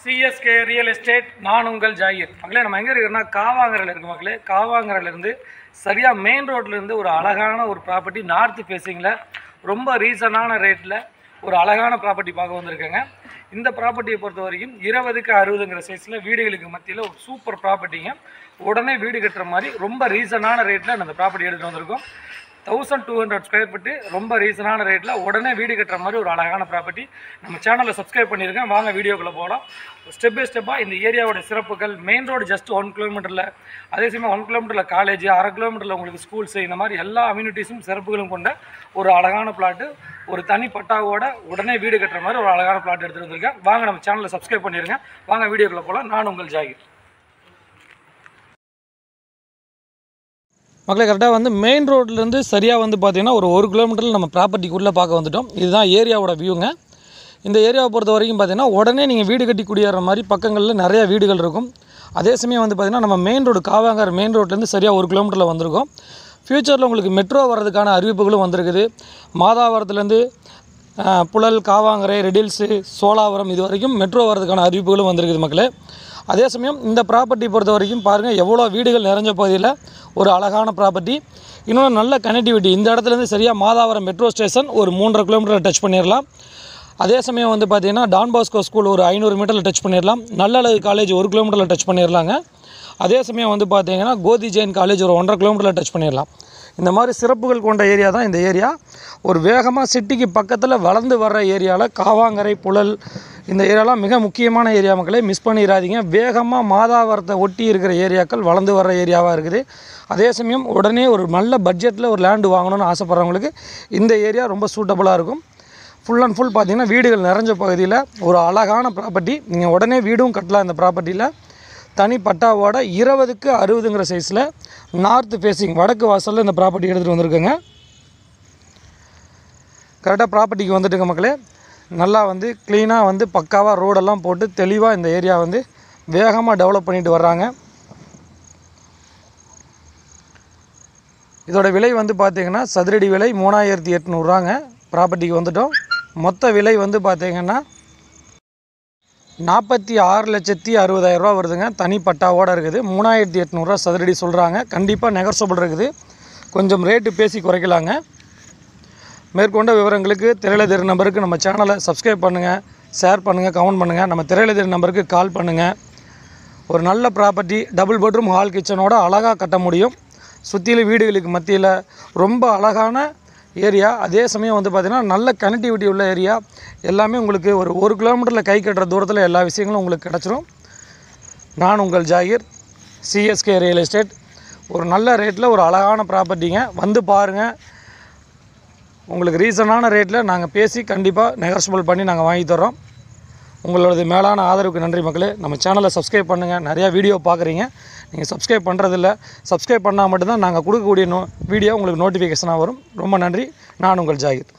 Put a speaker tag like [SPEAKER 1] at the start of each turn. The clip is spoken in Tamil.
[SPEAKER 1] CSK real estate. நான் உங்கள் ஜாகிர். மக்களே, நம்ம எங்கே இருக்கிறோன்னா காவாங்கரையில் இருக்குது மக்களே. காவாங்கரையிலேருந்து சரியாக மெயின் ரோட்லேருந்து ஒரு அழகான ஒரு ப்ராப்பர்ட்டி நார்த்து ஃபேஸிங்கில் ரொம்ப ரீசனான ரேட்டில் ஒரு அழகான ப்ராப்பர்ட்டி பார்க்க வந்திருக்கேங்க. இந்த ப்ராப்பர்ட்டியை பொறுத்த வரைக்கும் 20க்கு 60ங்கிற சைஸில் வீடுகளுக்கு மத்தியில் ஒரு சூப்பர் ப்ராப்பர்ட்டிங்க. உடனே வீடு கட்டுற மாதிரி ரொம்ப ரீசனான ரேட்டில் அந்த ப்ராப்பர்ட்டி எடுத்துகிட்டு வந்திருக்கோம். 1200 ஸ்கொயர் ஃபீட்டு, ரொம்ப ரீசனான ரேட்டில் உடனே வீடு கட்டுற மாதிரி ஒரு அழகான ப்ராப்பர்ட்டி. நம்ம சேனலில் சப்ஸ்கிரைப் பண்ணியிருக்கேன். வாங்க வீடியோக்குள்ளே போகலாம். ஸ்டெப் பை ஸ்டெப்பாக இந்த ஏரியாவோட சிறப்புகள், மெயின் ரோடு ஜஸ்ட் 1 கிலோமீட்டரில், அதே சமயம் 1 கிலோமீட்டரில் காலேஜ், 1/2 கிலோமீட்டரில் உங்களுக்கு ஸ்கூல்ஸ், இந்த மாதிரி எல்லா அம்யூனிட்டிஸும் சிறப்புகளும் கொண்ட ஒரு அழகான பிளாட்டு, ஒரு தனி பட்டாவோட உடனே வீடு கட்டுற மாதிரி ஒரு அழகான பிளாட் எடுத்துகிட்டு வந்திருக்கேன். வாங்க நம்ம சேனலில் சப்ஸ்கிரைப் பண்ணிடுங்க. வாங்க வீடியோக்குள்ளே போகலாம். நான் உங்கள் ஜாகிர். மக்களே, கரெக்டாக வந்து மெயின் ரோட்லேருந்து சரியாக வந்து பார்த்திங்கன்னா ஒரு கிலோமீட்டரில் நம்ம ப்ராப்பர்ட்டிக்குள்ளே பார்க்க வந்துட்டோம். இதுதான் ஏரியாவோட வியூங்க. இந்த ஏரியாவை பொறுத்த வரைக்கும் பார்த்திங்கன்னா உடனே நீங்கள் வீடு கட்டி குடியேற மாதிரி பக்கங்களில் நிறையா வீடுகள் இருக்கும். அதே சமயம் வந்து பார்த்திங்கன்னா நம்ம மெயின் ரோடு காவாங்கரை மெயின் ரோட்லேருந்து சரியாக 1 கிலோமீட்டரில் வந்திருக்கோம். ஃப்யூச்சரில் உங்களுக்கு மெட்ரோ வர்றதுக்கான அறிவிப்புகளும் வந்திருக்குது. மாதாவரத்துலேருந்து புழல், காவாங்கரை, ரெடில்ஸு, சோழாவரம் இது வரைக்கும் மெட்ரோ வர்றதுக்கான அறிவிப்புகளும் வந்திருக்குது மக்களே. அதே சமயம் இந்த ப்ராப்பர்ட்டி பொறுத்த வரைக்கும் பாருங்கள் எவ்வளோ வீடுகள் நிறைஞ்ச பகுதியில் ஒரு அழகான ப்ராப்பர்ட்டி. இன்னொன்று நல்ல கனெக்டிவிட்டி. இந்த இடத்துலேருந்து சரியாக மாதாவரம் மெட்ரோ ஸ்டேஷன் ஒரு 3.5 கிலோமீட்டரில் டச் பண்ணிடலாம். அதே சமயம் வந்து பார்த்திங்கன்னா டான் பாஸ்கோ ஸ்கூல் ஒரு 500 மீட்டரில் டச் பண்ணிடலாம். நல்லழகு காலேஜ் 1 கிலோமீட்டரில் டச் பண்ணிடலாங்க. அதே சமயம் வந்து பார்த்திங்கன்னா கோதி ஜெயின் காலேஜ் ஒரு 1.5 கிலோமீட்டரில் டச் பண்ணிடலாம். இந்த மாதிரி சிறப்புகள் கொண்ட ஏரியா தான் இந்த ஏரியா. ஒரு வேகமாக சிட்டிக்கு பக்கத்தில் வளர்ந்து வர்ற ஏரியாவில் காவாங்கரை, புழல் இந்த ஏரியாலாம் மிக முக்கியமான ஏரியா மக்களே. மிஸ் பண்ணிடாதீங்க. வேகமாக மாதாவரத்தை ஒட்டி இருக்கிற ஏரியாக்கள் வளர்ந்து வர்ற ஏரியாவாக இருக்குது. அதே சமயம் உடனே ஒரு நல்ல பட்ஜெட்டில் ஒரு லேண்டு வாங்கணும்னு ஆசைப்பட்றவங்களுக்கு இந்த ஏரியா ரொம்ப சூட்டபுளாக இருக்கும். ஃபுல் அண்ட் ஃபுல் பார்த்திங்கன்னா வீடுகள் நிறைஞ்ச பகுதியில் ஒரு அழகான ப்ராப்பர்ட்டி. நீங்கள் உடனே வீடும் கட்டலாம். இந்த ப்ராப்பர்ட்டியில் தனி பட்டாவோட 20க்கு 60ங்கிற சைஸில் நார்த்து ஃபேஸிங் வடக்கு வாசலில் இந்த ப்ராப்பர்ட்டி எடுத்துகிட்டு வந்திருக்கேங்க. கரெக்டாக ப்ராப்பர்ட்டிக்கு வந்துட்டுங்க மக்களே. நல்லா வந்து க்ளீனாக வந்து பக்காவாக ரோடெல்லாம் போட்டு தெளிவாக இந்த ஏரியா வந்து வேகமாக டெவலப் பண்ணிட்டு வர்றாங்க. இதோட விலை வந்து பார்த்திங்கன்னா சதுரடி விலை 3800 ப்ராப்பர்ட்டிக்கு வந்துட்டோம். மொத்த விலை வந்து பார்த்திங்கன்னா 46,60,000 வருதுங்க. தனி பட்டாவோடு இருக்குது. 3800 சதுரடி சொல்கிறாங்க. கண்டிப்பாக நெகர்சபிள் இருக்குது. கொஞ்சம் ரேட்டு பேசி குறைக்கலாங்க. மேற்கொண்ட விவரங்களுக்கு திரையில தெரியும் நம்பருக்கு நம்ம சேனலை சப்ஸ்கிரைப் பண்ணுங்கள், ஷேர் பண்ணுங்கள், கமெண்ட் பண்ணுங்கள். நம்ம திரையில தெரியும் நம்பருக்கு கால் பண்ணுங்கள். ஒரு நல்ல ப்ராப்பர்ட்டி, டபுள் பெட்ரூம் ஹால் கிச்சனோட அழகாக கட்ட முடியும். சுற்றிலும் வீடுகளுக்கு மத்தியில் ரொம்ப அழகான ஏரியா. அதே சமயம் வந்து பார்த்திங்கன்னா நல்ல கனெக்டிவிட்டி உள்ள ஏரியா. எல்லாமே உங்களுக்கு ஒரு கிலோமீட்டரில் கை கட்டுற தூரத்தில் எல்லா விஷயங்களும் உங்களுக்கு கிடச்சிரும். நான் உங்கள் ஜாகிர், சிஎஸ்கே ரியல் எஸ்டேட். ஒரு நல்ல ரேட்டில் ஒரு அழகான ப்ராப்பர்ட்டிங்க. வந்து பாருங்கள். உங்களுக்கு ரீசனான ரேட்டில் நாங்கள் பேசி கண்டிப்பாக நெகர்சபிள் பண்ணி நாங்கள் வாங்கி தர்றோம். உங்களோட மேலான ஆதரவுக்கு நன்றி மக்களே. நம்ம சேனலை சப்ஸ்கிரைப் பண்ணுங்கள். நிறையா வீடியோ பார்க்குறீங்க, நீங்கள் சப்ஸ்கிரைப் பண்ணுறதில்ல. சப்ஸ்கிரைப் பண்ணால் மட்டும்தான் நாங்கள் கொடுக்கக்கூடிய வீடியோ உங்களுக்கு நோட்டிஃபிகேஷனாக வரும். ரொம்ப நன்றி. நான் உங்கள் ஜாகிர்.